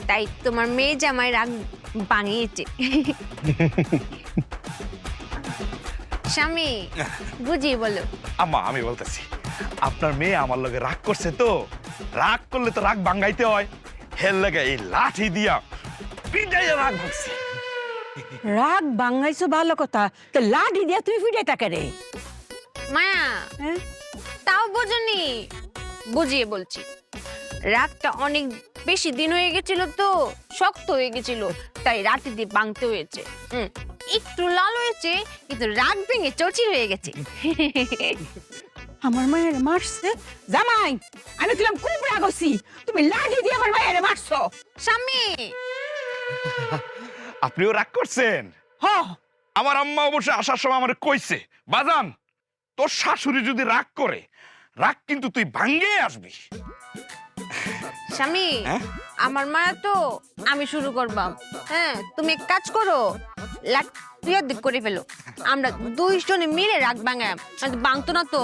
তাই তোমার মেয়ে জামাই রাগ ভাঙিয়েছে। স্বামী বুঝিয়ে বলো। আম্মা আমি বলতেছি আপনার মেয়ে আমার লগে রাগ করছে, তো রাগ করলে তো রাগ ভাঙাইতে হয়, হেল লাগে এই লাঠি দিয়া পিটাইয়া রাগ ভাঙছি। রাগ বাঙ্গাইছো ভালো কথা, তো লাঠি দিয়া তুই ফিরে তাকে রে। মায়া হ্যাঁ? তাও বোঝনি, বুঝিয়ে বলছি। রাগটা অনেক বেশি দিন হয়ে গেছিল, তো শক্ত হয়ে গেছিল, তাই রাতে দিয়ে ভাঙতে হয়েছে। একটু লাল হয়েছে, কিন্তু রাগ ভেঙে চৌচির হয়ে গেছে। আমার মায়ের মারছে জামাই, আমি তুলাম খুব রাগ হচ্ছি, তুমি লাঠি দিয়ে আমার মায়ের মারছো। স্বামী আপনিও রাগ করছেন? হ, আমার আম্মা অবশ্য আসার সময় আমার কইছে, বাজান তোর শাশুড়ি যদি রাগ করে, রাগ কিন্তু তুই ভাঙ্গে আসবি। স্বামী হ্যাঁ? আমার মায়া তো আমি শুরু করবাম। হ্যাঁ, তুমি এক কাজ করো, লাগ তুই অর্ধেক করে ফেলো, আমরা দুইজনে মিলে রাগ ভাঙাম, ভাঙতো না তো।